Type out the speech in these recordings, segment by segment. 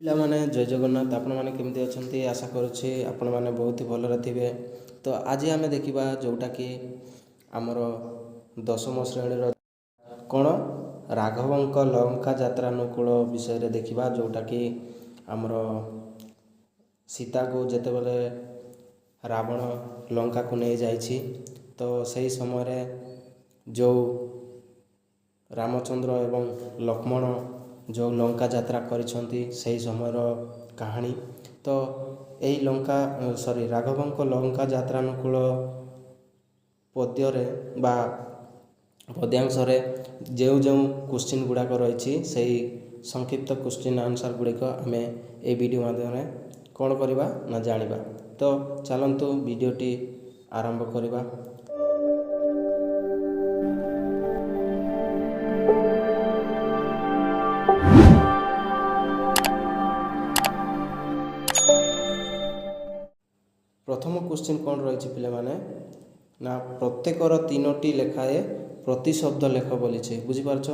ପିଲାମାନେ ଜୟ ଜଗନ୍ନାଥ। ଆପଣମାନେ କେମିତି ଅଛନ୍ତି? ଆଶା କରୁଛି ଆପଣମାନେ ବହୁତ ଭଲରେ ଥିବେ। ତ ଆଜି ଆମେ ଦେଖିବା ଯେଉଁଟାକି ଆମର ଦଶମ ଶ୍ରେଣୀର କ'ଣ ରାଘବଙ୍କ ଲଙ୍କା ଯାତ୍ରାନୁକୂଳ ବିଷୟରେ ଦେଖିବା, ଯେଉଁଟାକି ଆମର ସୀତାକୁ ଯେତେବେଳେ ରାବଣ ଲଙ୍କାକୁ ନେଇଯାଇଛି, ତ ସେହି ସମୟରେ ଯେଉଁ ରାମଚନ୍ଦ୍ର ଏବଂ ଲକ୍ଷ୍ମଣ ଯେଉଁ ଲଙ୍କା ଯାତ୍ରା କରିଛନ୍ତି ସେହି ସମୟର କାହାଣୀ। ତ ଏହି ରାଘବଙ୍କ ଲଙ୍କା ଯାତ୍ରାନୁକୂଳ ପଦ୍ୟରେ ବା ପଦ୍ୟାଂଶରେ ଯେଉଁ ଯେଉଁ କୋଶ୍ଚିନ୍ ଗୁଡ଼ାକ ରହିଛି ସେହି ସଂକ୍ଷିପ୍ତ କୋଶ୍ଚିନ୍ ଆନ୍ସର୍ ଗୁଡ଼ିକ ଆମେ ଏହି ଭିଡ଼ିଓ ମାଧ୍ୟମରେ କ'ଣ କରିବା ନା ଜାଣିବା। ତ ଚାଲନ୍ତୁ ଭିଡ଼ିଓଟି ଆରମ୍ଭ କରିବା। ପ୍ରଥମ କୋଶ୍ଚିନ୍ କ'ଣ ରହିଛି ପିଲାମାନେ ନା ପ୍ରତ୍ୟେକର 3ଟି ଲେଖାଏ ପ୍ରତିଶବ୍ଦ ଲେଖ ବୋଲିଛି। ବୁଝିପାରୁଛ?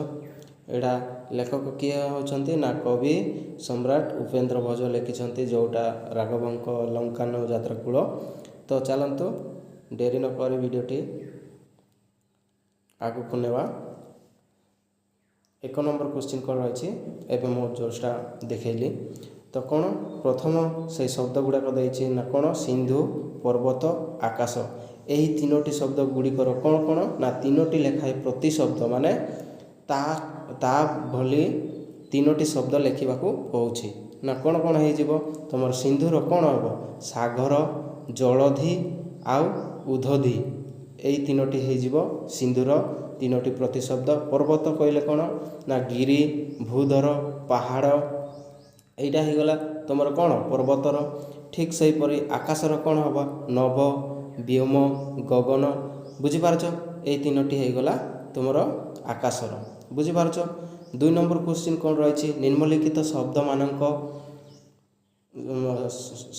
ଏଇଟା ଲେଖକ କିଏ ହେଉଛନ୍ତି ନା କବି ସମ୍ରାଟ ଉପେନ୍ଦ୍ର ଭଞ୍ଜ ଲେଖିଛନ୍ତି, ଯେଉଁଟା ରାଘବଙ୍କ ଲଙ୍କାନ ଯାତ୍ରାକୂଳ। ତ ଚାଲନ୍ତୁ ଡେରି ନ କରି ଭିଡ଼ିଓଟି ଆଗକୁ ନେବା। 1 ନମ୍ବର କୋଶ୍ଚିନ୍ କ'ଣ ରହିଛି ଏବେ ମୁଁ ଯେଉଁଟା ଦେଖେଇଲି। ତ କ'ଣ ପ୍ରଥମ ସେଇ ଶବ୍ଦ ଗୁଡ଼ାକ ଦେଇଛି ନା କ'ଣ ସିନ୍ଧୁ, ପର୍ବତ, ଆକାଶ। ଏହି 3ଟି ଶବ୍ଦ ଗୁଡ଼ିକର କ'ଣ କ'ଣ ନା 3ଟି ଲେଖାଏ ପ୍ରତିଶବ୍ଦ, ମାନେ ତା ଭଳି 3ଟି ଶବ୍ଦ ଲେଖିବାକୁ କହୁଛି। ନା କ'ଣ କ'ଣ ହେଇଯିବ ତୁମର? ସିନ୍ଧୁର କ'ଣ ହେବ? ସାଗର, ଜଳଧି ଆଉ ଉଦ୍ଧଧି। ଏଇ 3ଟି ହେଇଯିବ ସିନ୍ଧୁର 3ଟି ପ୍ରତିଶବ୍ଦ। ପର୍ବତ କହିଲେ କ'ଣ ନା ଗିରି, ଭୂଧର, ପାହାଡ଼। ଏଇଟା ହେଇଗଲା ତୁମର କ'ଣ ପର୍ବତର। ଠିକ୍ ସେହିପରି ଆକାଶର କ'ଣ ହେବ? ନଭ, ବ୍ୟୋମ, ଗଗନ। ବୁଝିପାରୁଛ? ଏଇ 3ଟି ହେଇଗଲା ତୁମର ଆକାଶର। ବୁଝିପାରୁଛ? 2 ନମ୍ବର କୋଶ୍ଚିନ୍ କ'ଣ ରହିଛି? ନିମ୍ନଲିଖିତ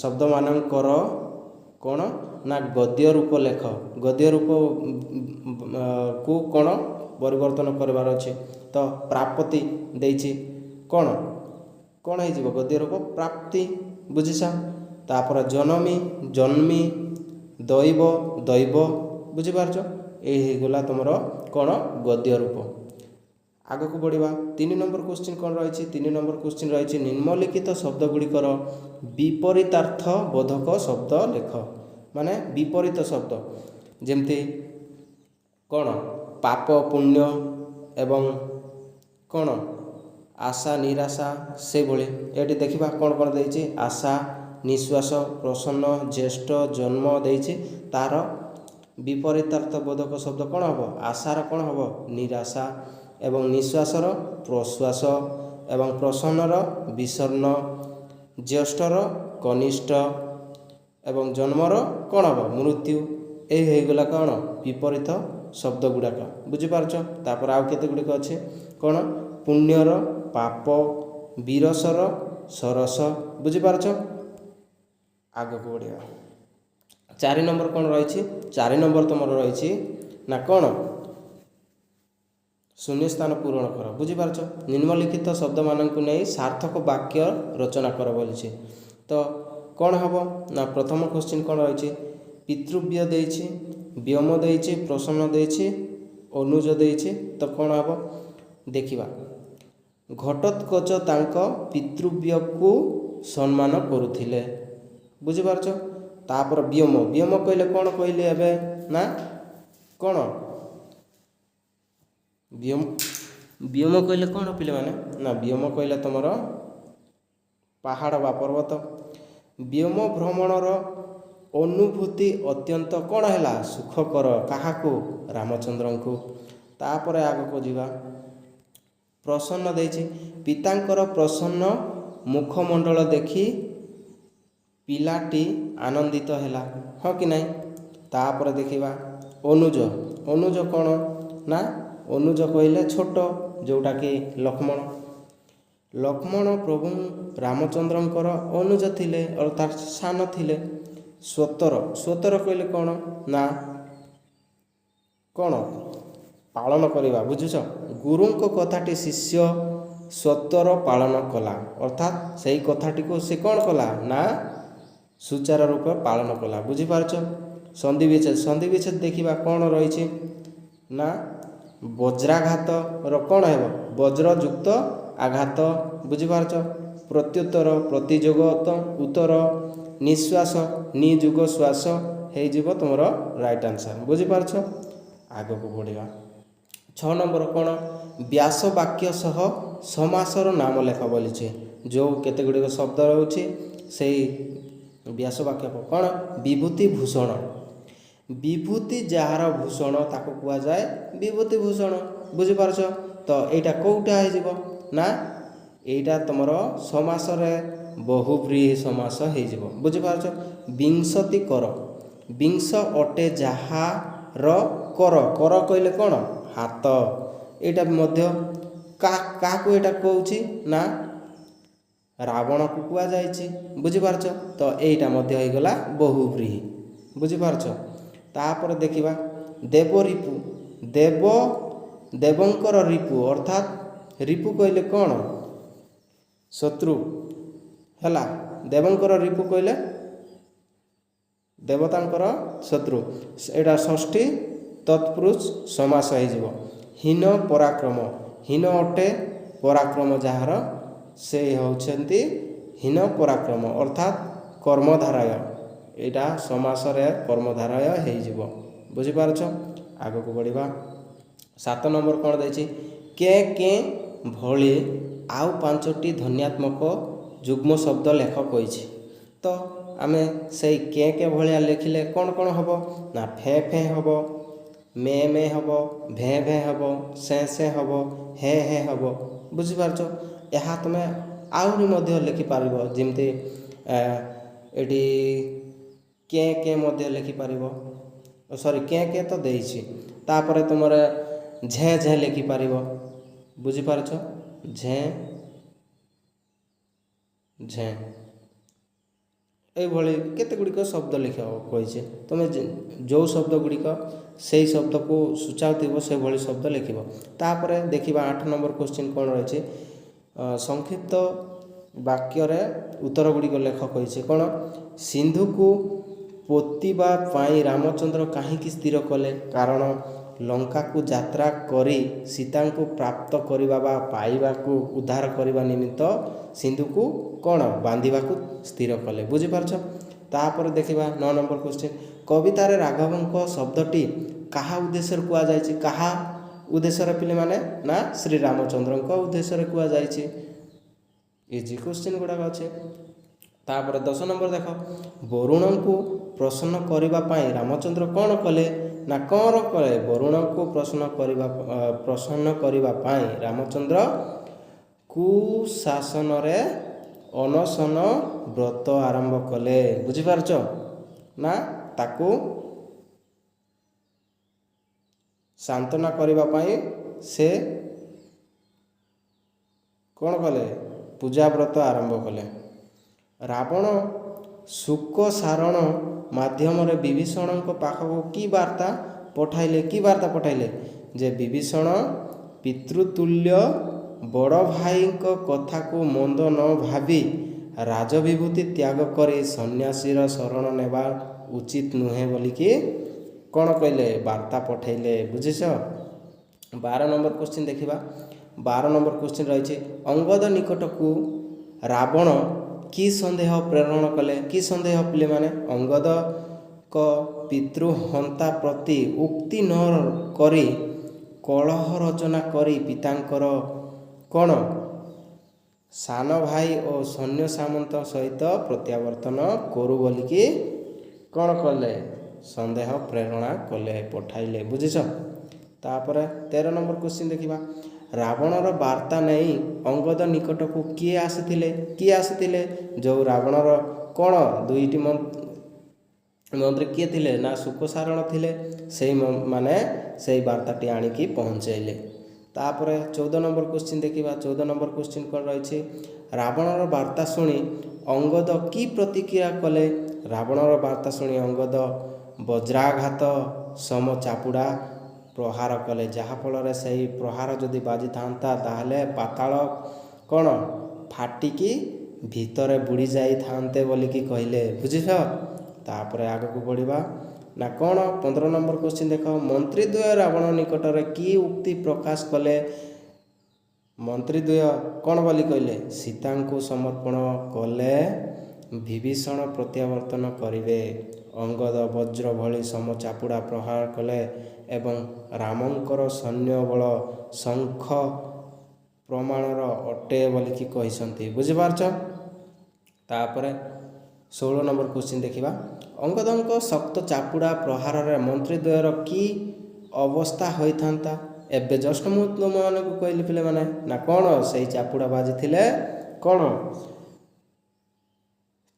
ଶବ୍ଦମାନଙ୍କର କ'ଣ ନା ଗଦ୍ୟ ରୂପ ଲେଖ। ଗଦ୍ୟ ରୂପକୁ କ'ଣ ପରିବର୍ତ୍ତନ କରିବାର ଅଛି। ତ ପ୍ରାପତି ଦେଇଛି, କ'ଣ କ'ଣ ହେଇଯିବ ଗଦ୍ୟ ରୂପ? ପ୍ରାପ୍ତି। ବୁଝିଛ? ତାପରେ ଜନମୀ, ଜନ୍ମି, ଦୈବ, ଦୈବ। ବୁଝିପାରୁଛ? এই ହେଇଗଲା ତୁମର କ'ଣ ଗଦ୍ୟ ରୂପ। ଆଗକୁ ବଢ଼ିବା। 3 ନମ୍ବର କୋଶ୍ଚିନ୍ କ'ଣ ରହିଛି? 3 ନମ୍ବର କୋଶ୍ଚିନ୍ ରହିଛି ନିମ୍ନଲିଖିତ ଶବ୍ଦଗୁଡ଼ିକର ବିପରୀତାର୍ଥ ବୋଧକ ଶବ୍ଦ ଲେଖ। ମାନେ ବିପରୀତ ଶବ୍ଦ, ଯେମିତି କ'ଣ ପାପ, ପୁଣ୍ୟ ଏବଂ କ'ଣ ଆଶା, ନିରାଶା, ସେଭଳି। ଏଠି ଦେଖିବା କ'ଣ କ'ଣ ଦେଇଛି। ଆଶା, ନିଶ୍ୱାସ, ପ୍ରସନ୍ନ, ଜ୍ୟେଷ୍ଠ, ଜନ୍ମ ଦେଇଛି। ତାର ବିପରୀତାର୍ଥ ବୋଧକ ଶବ୍ଦ କ'ଣ ହେବ? ଆଶାର କ'ଣ ହେବ? ନିରାଶା, ଏବଂ ନିଶ୍ୱାସର ପ୍ରଶ୍ୱାସ, ଏବଂ ପ୍ରସନ୍ନର ବିଷର୍ଣ୍ଣ, ଜ୍ୟେଷ୍ଠର କନିଷ୍ଠ, ଏବଂ ଜନ୍ମର କ'ଣ ହେବ? ମୃତ୍ୟୁ। ଏହି ହୋଇଗଲା କ'ଣ ବିପରୀତ ଶବ୍ଦ ଗୁଡ଼ାକ। ବୁଝିପାରୁଛ? ତାପରେ ଆଉ କେତେ ଗୁଡ଼ିକ ଅଛି। କ'ଣ ପୁଣ୍ୟର ପାପ, ବିରସର ସରସ। ବୁଝିପାରୁଛ? ଆଗକୁ ବଢ଼ିବା। 4 ନମ୍ବର କ'ଣ ରହିଛି? 4 ନମ୍ବର ତୁମର ରହିଛି ନା କ'ଣ ଶୂନ୍ୟସ୍ଥାନ ପୂରଣ କର। ବୁଝିପାରୁଛ? ନିମ୍ନଲିଖିତ ଶବ୍ଦମାନଙ୍କୁ ନେଇ ସାର୍ଥକ ବାକ୍ୟ ରଚନା କର ବୋଲିଛି। ତ କ'ଣ ହେବ ନା ପ୍ରଥମ କୋଶ୍ଚିନ୍ କ'ଣ ରହିଛି? ପିତୃବ୍ୟ ଦେଇଛି, ବ୍ୟୋମ ଦେଇଛି, ପ୍ରସନ୍ନ ଦେଇଛି, ଅନୁଜ ଦେଇଛି। ତ କ'ଣ ହେବ ଦେଖିବା। ଘଟୋତ୍କଚ ତାଙ୍କ ପିତୃବ୍ୟକୁ ସମ୍ମାନ କରୁଥିଲେ। ବୁଝିପାରୁଛ? ତାପରେ ବ୍ୟୋମ, ବ୍ୟୋମ କହିଲେ କ'ଣ କହିଲେ ଏବେ ନା କ'ଣ ବ୍ୟୋମ କହିଲେ କ'ଣ ପିଲାମାନେ? ନା ବ୍ୟୋମ କହିଲେ ତୁମର ପାହାଡ଼ ବା ପର୍ବତ। ବ୍ୟୋମ ଭ୍ରମଣର ଅନୁଭୂତି ଅତ୍ୟନ୍ତ କ'ଣ ହେଲା? ସୁଖକର। କାହାକୁ? ରାମଚନ୍ଦ୍ରଙ୍କୁ। ତାପରେ ଆଗକୁ ଯିବା। ପ୍ରସନ୍ନ ଦେଇଛି, ପିତାଙ୍କର ପ୍ରସନ୍ନ ମୁଖମଣ୍ଡଳ ଦେଖି ପିଲାଟି ଆନନ୍ଦିତ ହେଲା। ହଁ କି ନାହିଁ? ତାପରେ ଦେଖିବା ଅନୁଜ। ଅନୁଜ କ'ଣ ନା ଅନୁଜ କହିଲେ ଛୋଟ, ଯେଉଁଟାକି ଲକ୍ଷ୍ମଣ। ଲକ୍ଷ୍ମଣ ପ୍ରଭୁ ରାମଚନ୍ଦ୍ରଙ୍କର ଅନୁଜ ଥିଲେ, ଅର୍ଥାତ୍ ସାନ ଥିଲେ। ସ୍ୱତର, ସ୍ୱତର କହିଲେ କ'ଣ ନା କ'ଣ ପାଳନ କରିବା। ବୁଝୁଛ? ଗୁରୁଙ୍କ କଥାଟି ଶିଷ୍ୟ ସତ୍ୟର ପାଳନ କଲା, ଅର୍ଥାତ୍ ସେଇ କଥାଟିକୁ ସେ କ'ଣ କଲା ନା ସୁଚାରୁ ରୂପେ ପାଳନ କଲା। ବୁଝିପାରୁଛ? ସନ୍ଧି ବିଚ୍ଛେଦ, ସନ୍ଧି ବିଚ୍ଛେଦ ଦେଖିବା କ'ଣ ରହିଛି ନା ବଜ୍ରାଘାତର କ'ଣ ହେବ ବଜ୍ର ଯୁକ୍ତ ଆଘାତ। ବୁଝିପାରୁଛ? ପ୍ରତ୍ୟୁତ୍ତର ପ୍ରତିଯୋଗ ଉତ୍ତର, ନିଶ୍ୱାସ ନିଯୁଗ ଶ୍ୱାସ ହେଇଯିବ ତୁମର ରାଇଟ୍ ଆନ୍ସର୍। ବୁଝିପାରୁଛ? ଆଗକୁ ବଢ଼ିବା। 6 ନମ୍ବର କ'ଣ ବ୍ୟାସ ବାକ୍ୟ ସହ ସମାସର ନାମ ଲେଖ ବୋଲିଛି। ଯେଉଁ କେତେ ଗୁଡ଼ିକ ଶବ୍ଦ ରହୁଛି ସେଇ ବ୍ୟାସ ବାକ୍ୟ କ'ଣ ବିଭୂତି ଭୂଷଣ। ବିଭୂତି ଯାହାର ଭୂଷଣ ତାକୁ କୁହାଯାଏ ବିଭୂତି ଭୂଷଣ। ବୁଝିପାରୁଛ? ତ ଏଇଟା କେଉଁଟା ହେଇଯିବ ନା ଏଇଟା ତୁମର ସମାସରେ ବହୁବ୍ରୀହି ସମାସ ହେଇଯିବ। ବୁଝିପାରୁଛ? ବିଂଶତି କର, ବିଂଶ ଅଟେ ଯାହାର କର, କର କହିଲେ କ'ଣ ହାତ। ଏଇଟା ବି ମଧ୍ୟ କାହାକୁ ଏଇଟା କହୁଛି ନା ରାବଣକୁ କୁହାଯାଇଛି। ବୁଝିପାରୁଛ? ତ ଏଇଟା ମଧ୍ୟ ହେଇଗଲା ବହୁବ୍ରୀହି। ବୁଝିପାରୁଛ? ତାପରେ ଦେଖିବା ଦେବ ରିପୁ, ଦେବ ଦେବଙ୍କର ରିପୁ, ଅର୍ଥାତ୍ ରିପୁ କହିଲେ କ'ଣ ଶତ୍ରୁ ହେଲା। ଦେବଙ୍କର ରିପୁ କହିଲେ ଦେବତାଙ୍କର ଶତ୍ରୁ। ଏଇଟା ଷଷ୍ଠୀ ତତ୍ପୁରୁଷ ସମାସ ହେଇଯିବ। ହୀନ ପରାକ୍ରମ, ହୀନ ଅଟେ ପରାକ୍ରମ ଯାହାର ସେ ହେଉଛନ୍ତି ହୀନ ପରାକ୍ରମ, ଅର୍ଥାତ୍ କର୍ମଧାରୟ। ଏଇଟା ସମାସରେ କର୍ମଧାରୟ ହେଇଯିବ। ବୁଝିପାରୁଛ? ଆଗକୁ ବଢ଼ିବା। 7 ନମ୍ବର କ'ଣ ଦେଇଛି କେଁ ଭଳି ଆଉ 5ଟି ଧ୍ୱନ୍ୟାତ୍ମକ ଯୁଗ୍ମ ଶବ୍ଦ ଲେଖ କହିଛି। ତ ଆମେ ସେଇ କେଁ ଭଳିଆ ଲେଖିଲେ କ'ଣ କ'ଣ ହେବ ନା ଫେଁ ଫେଁ ହେବ, ମେ ହେବ, ଭେଁ ହେବ, ସେ ହେବ, ହେ ହେବ। ବୁଝିପାରୁଛ? ଏହା ତୁମେ ଆହୁରି ମଧ୍ୟ ଲେଖିପାରିବ। ଯେମିତି ଏଠି କେଁ ମଧ୍ୟ ଲେଖିପାରିବ। ସରି କେଁ ତ ଦେଇଛି। ତାପରେ ତୁମର ଝେଁ ଲେଖିପାରିବ। ବୁଝିପାରୁଛ? ଝେଁ ଏଇଭଳି କେତେ ଗୁଡ଼ିକ ଶବ୍ଦ ଲେଖିବାକୁ କହିଛି। ତୁମେ ଯେଉଁ ଶବ୍ଦ ଗୁଡ଼ିକ ସେଇ ଶବ୍ଦକୁ ସୂଚାଉଥିବ ସେଭଳି ଶବ୍ଦ ଲେଖିବ। ତାପରେ ଦେଖିବା 8 ନମ୍ବର କ୍ୱେଶ୍ଚିନ୍ କ'ଣ ରହିଛି ସଂକ୍ଷିପ୍ତ ବାକ୍ୟରେ ଉତ୍ତର ଗୁଡ଼ିକ ଲେଖ କହିଛି। କ'ଣ ସିନ୍ଧୁକୁ ପୋତିବା ପାଇଁ ରାମଚନ୍ଦ୍ର କାହିଁକି ସ୍ଥିର କଲେ? କାରଣ ଲଙ୍କାକୁ ଯାତ୍ରା କରି ସୀତାଙ୍କୁ ପ୍ରାପ୍ତ କରିବା ବା ପାଇବାକୁ ଉଦ୍ଧାର କରିବା ନିମିତ୍ତ ସିନ୍ଧୁକୁ କ'ଣ ବାନ୍ଧିବାକୁ ସ୍ଥିର କଲେ। ବୁଝିପାରୁଛ? ତାପରେ ଦେଖିବା 9 ନମ୍ବର କ୍ୱେଶ୍ଚିନ୍ କବିତାରେ ରାଘବଙ୍କ ଶବ୍ଦଟି କାହା ଉଦ୍ଦେଶ୍ୟରେ କୁହାଯାଇଛି? କାହା ଉଦ୍ଦେଶ୍ୟରେ ପିଲାମାନେ ନା ଶ୍ରୀରାମଚନ୍ଦ୍ରଙ୍କ ଉଦ୍ଦେଶ୍ୟରେ କୁହାଯାଇଛି। ଇଜି କ୍ୱେଶ୍ଚିନ୍ ଗୁଡ଼ାକ ଅଛି। ତାପରେ 10 ନମ୍ବର ଦେଖ ବରୁଣଙ୍କୁ ପ୍ରସନ୍ନ କରିବା ପାଇଁ ରାମଚନ୍ଦ୍ର କ'ଣ କଲେ ନା କ'ଣ କଲେ ବରୁଣଙ୍କୁ ପ୍ରସନ୍ନ କରିବା ପାଇଁ ରାମଚନ୍ଦ୍ର କୁଶାସନରେ ଅନଶନ ବ୍ରତ ଆରମ୍ଭ କଲେ। ବୁଝିପାରୁଛ? ନା ତାକୁ ସାନ୍ତ୍ୱନା କରିବା ପାଇଁ ସେ କ'ଣ କଲେ ପୂଜା ବ୍ରତ ଆରମ୍ଭ କଲେ। ରାବଣ ଶୁକ ସାରଣ ମାଧ୍ୟମରେ ବିଭୀଷଣଙ୍କ ପାଖକୁ କି ବାର୍ତ୍ତା ପଠାଇଲେ ଯେ ବିଭୀଷଣ ପିତୃତୁଲ୍ୟ ବଡ଼ ଭାଇଙ୍କ କଥାକୁ ମନ୍ଦ ନ ଭାବି ରାଜବିଭୂତି ତ୍ୟାଗ କରି ସନ୍ନ୍ୟାସୀର ଶରଣ ନେବା ଉଚିତ ନୁହେଁ ବୋଲିକି କ'ଣ କହିଲେ ବାର୍ତ୍ତା ପଠାଇଲେ। ବୁଝିଛ? 12 ନମ୍ବର କ୍ୱେଶ୍ଚିନ୍ ଦେଖିବା। 12 ନମ୍ବର କ୍ୱେଶ୍ଚିନ୍ ରହିଛି ଅଙ୍ଗଦ ନିକଟକୁ ରାବଣ କି ସନ୍ଦେହ ପ୍ରେରଣ କଲେ? କି ସନ୍ଦେହ ପିଲାମାନେ ଅଙ୍ଗଦଙ୍କ ପିତୃହନ୍ତା ପ୍ରତି ଉକ୍ତି ନ କରି କଳହ ରଚନା କରି ପିତାଙ୍କର କ'ଣ ସାନ ଭାଇ ଓ ସୈନ୍ୟ ସାମନ୍ତ ସହିତ ପ୍ରତ୍ୟାବର୍ତ୍ତନ କରୁ ବୋଲିକି କ'ଣ କଲେ ସନ୍ଦେହ ପ୍ରେରଣା କଲେ ପଠାଇଲେ। ବୁଝିଛ? ତାପରେ 13 ନମ୍ବର କ୍ୱେଶ୍ଚିନ୍ ଦେଖିବା ରାବଣର ବାର୍ତ୍ତା ନେଇ ଅଙ୍ଗଦ ନିକଟକୁ କିଏ ଆସିଥିଲେ? ଯେଉଁ ରାବଣର କ'ଣ 2ଟି ମନ୍ତ୍ରୀ କିଏ ଥିଲେ ନା ଶୁକସାରଣ ଥିଲେ। ସେଇ ବାର୍ତ୍ତାଟି ଆଣିକି ପହଞ୍ଚାଇଲେ। ତାପରେ 14 ନମ୍ବର କ୍ୱେଶ୍ଚିନ୍ ଦେଖିବା। 14 ନମ୍ବର କ୍ୱେଶ୍ଚିନ୍ କ'ଣ ରହିଛି ରାବଣର ବାର୍ତ୍ତା ଶୁଣି ଅଙ୍ଗଦ କି ପ୍ରତିକ୍ରିୟା କଲେ? ରାବଣର ବାର୍ତ୍ତା ଶୁଣି ଅଙ୍ଗଦ ବଜ୍ରାଘାତ ସମ ଚାପୁଡ଼ା ପ୍ରହାର କଲେ। ଯାହାଫଳରେ ସେହି ପ୍ରହାର ଯଦି ବାଜିଥାନ୍ତା ତାହେଲେ ପାତାଳ କ'ଣ ଫାଟିକି ଭିତରେ ବୁଡ଼ି ଯାଇଥାନ୍ତେ ବୋଲିକି କହିଲେ। ବୁଝିଛ? ତାପରେ ଆଗକୁ ବଢ଼ିବା ନା କ'ଣ 15 ନମ୍ବର କ୍ୱେଶ୍ଚିନ୍ ଦେଖ। ମନ୍ତ୍ରୀ ଦ୍ୱୟ ରାବଣ ନିକଟରେ କି ଉକ୍ତି ପ୍ରକାଶ କଲେ? ମନ୍ତ୍ରୀ ଦ୍ୱୟ କ'ଣ ବୋଲି କହିଲେ? ସୀତାଙ୍କୁ ସମର୍ପଣ କଲେ ବିଭୀଷଣ ପ୍ରତ୍ୟାବର୍ତ୍ତନ କରିବେ, ଅଙ୍ଗଦ ବଜ୍ର ଭଳି ସମଚାପୁଡ଼ା ପ୍ରହାର କଲେ ଏବଂ ରାମଙ୍କର ସୈନ୍ୟବଳ ଶଙ୍ଖ ପ୍ରମାଣର ଅଟେ ବୋଲିକି କହିଛନ୍ତି। ବୁଝିପାରୁଛ? ତାପରେ 16 ନମ୍ବର କ୍ୱେଶ୍ଚିନ୍ ଦେଖିବା। ଅଙ୍ଗଦଙ୍କ ଶକ୍ତ ଚାପୁଡ଼ା ପ୍ରହାରରେ ମନ୍ତ୍ରୀ ଦ୍ୱୟର କି ଅବସ୍ଥା ହୋଇଥାନ୍ତା? ଏବେ ଜଷ୍ଟ ମୁଁ ତୁମମାନଙ୍କୁ କହିଲି ପିଲାମାନେ ନା କ'ଣ ସେଇ ଚାପୁଡ଼ା ବାଜିଥିଲେ କ'ଣ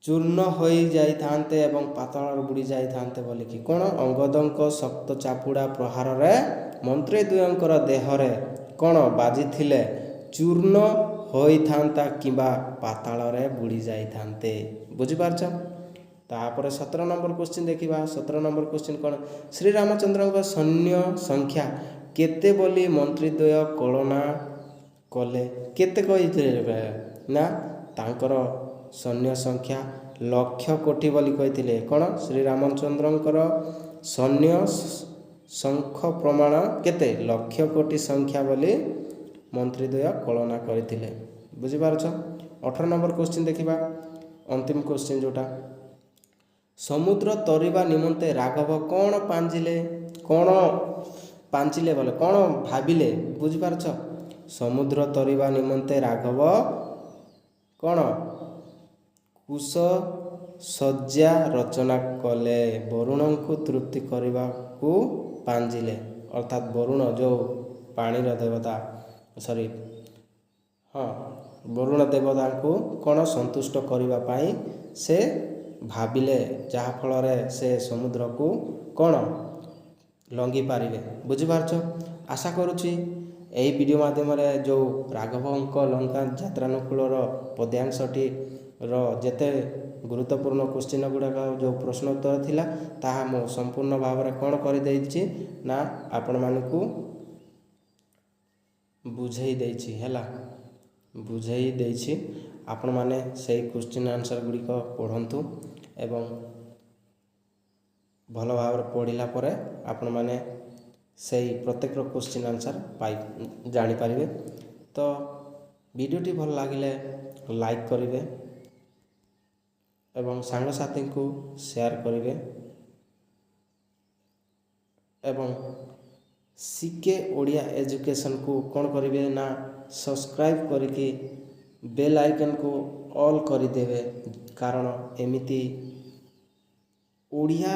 ଚୂର୍ଣ୍ଣ ହୋଇଯାଇଥାନ୍ତେ ଏବଂ ପାତାଳରେ ବୁଡ଼ି ଯାଇଥାନ୍ତେ ବୋଲିକି। କ'ଣ ଅଙ୍ଗଦଙ୍କ ଶକ୍ତ ଚାପୁଡ଼ା ପ୍ରହାରରେ ମନ୍ତ୍ରୀ ଦ୍ୱୟଙ୍କର ଦେହରେ କ'ଣ ବାଜିଥିଲେ ଚୂର୍ଣ୍ଣ ହୋଇଥାନ୍ତା କିମ୍ବା ପାତାଳରେ ବୁଡ଼ି ଯାଇଥାନ୍ତେ। ବୁଝିପାରୁଛ? ତାପରେ 17 ନମ୍ବର କ୍ୱେଶ୍ଚିନ୍ ଦେଖିବା। 17 ନମ୍ବର କ୍ୱେଶ୍ଚିନ୍ କ'ଣ? ଶ୍ରୀରାମଚନ୍ଦ୍ରଙ୍କ ସୈନ୍ୟ ସଂଖ୍ୟା କେତେ ବୋଲି ମନ୍ତ୍ରୀ ଦ୍ୱୟ କଳନା କଲେ? କେତେ କହିଥିଲେ ନା ତାଙ୍କର ସୈନ୍ୟ ସଂଖ୍ୟା ଲକ୍ଷ କୋଟି ବୋଲି କହିଥିଲେ। କ'ଣ ଶ୍ରୀରାମଚନ୍ଦ୍ରଙ୍କର ସୈନ୍ୟ ଶଙ୍ଖ ପ୍ରମାଣ କେତେ? ଲକ୍ଷ କୋଟି ସଂଖ୍ୟା ବୋଲି ମନ୍ତ୍ରୀ ଦ୍ୱୟ କଳନା କରିଥିଲେ। ବୁଝିପାରୁଛ? 18 ନମ୍ବର କ୍ୱେଶ୍ଚିନ୍ ଦେଖିବା, ଅନ୍ତିମ କ୍ୱେଶ୍ଚିନ୍ ଯେଉଁଟା। ସମୁଦ୍ର ତରିବା ନିମନ୍ତେ ରାଘବ କ'ଣ ପାଞ୍ଚିଲେ? କ'ଣ ପାଞ୍ଚିଲେ ବୋଲେ କ'ଣ ଭାବିଲେ? ବୁଝିପାରୁଛ? ସମୁଦ୍ର ତରିବା ନିମନ୍ତେ ରାଘବ କ'ଣ କୁଶ ଶଯ୍ୟା ରଚନା କଲେ, ବରୁଣଙ୍କୁ ତୃପ୍ତି କରିବାକୁ ପାଞ୍ଚିଲେ। ଅର୍ଥାତ୍ ବରୁଣ ଯେଉଁ ପାଣିର ଦେବତା ବରୁଣ ଦେବତାଙ୍କୁ କ'ଣ ସନ୍ତୁଷ୍ଟ କରିବା ପାଇଁ ସେ ଭାବିଲେ, ଯାହାଫଳରେ ସେ ସମୁଦ୍ରକୁ କ'ଣ ଲଙ୍ଘି ପାରିବେ। ବୁଝିପାରୁଛ? ଆଶା କରୁଛି ଏହି ଭିଡ଼ିଓ ମାଧ୍ୟମରେ ଯେଉଁ ରାଘବଙ୍କ ଲଙ୍କା ଯାତ୍ରାନୁକୂଳର ପଦ୍ୟାଂଶଟିର ଯେତେ ଗୁରୁତ୍ୱପୂର୍ଣ୍ଣ କ୍ୱେଶ୍ଚିନ୍ ଗୁଡ଼ାକ ଯେଉଁ ପ୍ରଶ୍ନ ଉତ୍ତର ଥିଲା ତାହା ମୁଁ ସମ୍ପୂର୍ଣ୍ଣ ଭାବରେ କ'ଣ କରିଦେଇଛି ନା ଆପଣମାନଙ୍କୁ ବୁଝେଇ ଦେଇଛି। ହେଲା, ବୁଝେଇ ଦେଇଛି। ଆପଣମାନେ ସେଇ କ୍ୱେଶ୍ଚିନ୍ ଆନ୍ସର୍ ଗୁଡ଼ିକ ପଢ଼ନ୍ତୁ ଏବଂ ଭଲ ଭାବରେ ପଢ଼ିଲା ପରେ ଆପଣମାନେ ସେଇ ପ୍ରତ୍ୟେକର କ୍ୱେଶ୍ଚିନ୍ ଆନ୍ସର୍ ଜାଣିପାରିବେ। ତ ଭିଡ଼ିଓଟି ଭଲ ଲାଗିଲେ ଲାଇକ୍ କରିବେ ଏବଂ ସାଙ୍ଗସାଥୀଙ୍କୁ ସେୟାର କରିବେ ଏବଂ ସିକେ ଓଡ଼ିଆ ଏଜୁକେସନ୍କୁ କ'ଣ କରିବେ ନା ସବସ୍କ୍ରାଇବ୍ କରିକି ବେଲ୍ ଆଇକନ୍କୁ ଅଲ୍ କରିଦେବେ। କାରଣ ଏମିତି ଓଡ଼ିଆ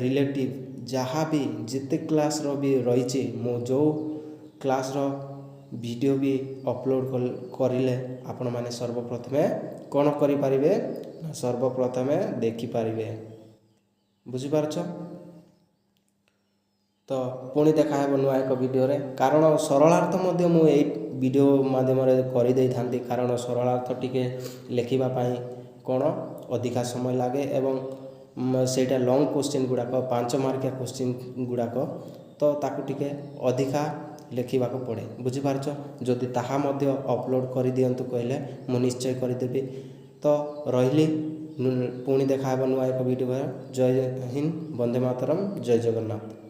ରିଲେଟିଭ୍ ଯାହା ବି ଯେତେ କ୍ଲାସ୍ର ବି ରହିଛି, ମୁଁ ଯେଉଁ କ୍ଲାସ୍ର ଭିଡ଼ିଓ ବି ଅପଲୋଡ଼ କରିଲେ ଆପଣମାନେ ସର୍ବପ୍ରଥମେ କ'ଣ କରିପାରିବେ ନା ସର୍ବପ୍ରଥମେ ଦେଖିପାରିବେ। ବୁଝିପାରୁଛ? ତ ପୁଣି ଦେଖା ହେବ ନୂଆ ଏକ ଭିଡ଼ିଓରେ। କାରଣ ସରଳାର୍ଥ ମଧ୍ୟ ମୁଁ ଏଇ ଭିଡ଼ିଓ ମାଧ୍ୟମରେ କରିଦେଇଥାନ୍ତି, କାରଣ ସରଳାର୍ଥ ଟିକେ ଲେଖିବା ପାଇଁ କ'ଣ ଅଧିକା ସମୟ ଲାଗେ ଏବଂ ସେଇଟା ଲଙ୍ଗ୍ କ୍ୱେଶ୍ଚିନ୍ ଗୁଡ଼ାକ 5 ମାର୍କିଆ କ୍ୱେଶ୍ଚିନ୍ ଗୁଡ଼ାକ, ତ ତାକୁ ଟିକେ ଅଧିକା ଲେଖିବାକୁ ପଡ଼େ। ବୁଝିପାରୁଛ? ଯଦି ତାହା ମଧ୍ୟ ଅପଲୋଡ଼ କରିଦିଅନ୍ତୁ କହିଲେ ମୁଁ ନିଶ୍ଚୟ କରିଦେବି। ତ ରହିଲି, ପୁଣି ଦେଖା ହେବ ନୂଆ ଏକ ଭିଡ଼ିଓ। ଜୟ ହିନ୍ଦ, ବନ୍ଦେ ମାତରମ୍, ଜୟ ଜଗନ୍ନାଥ।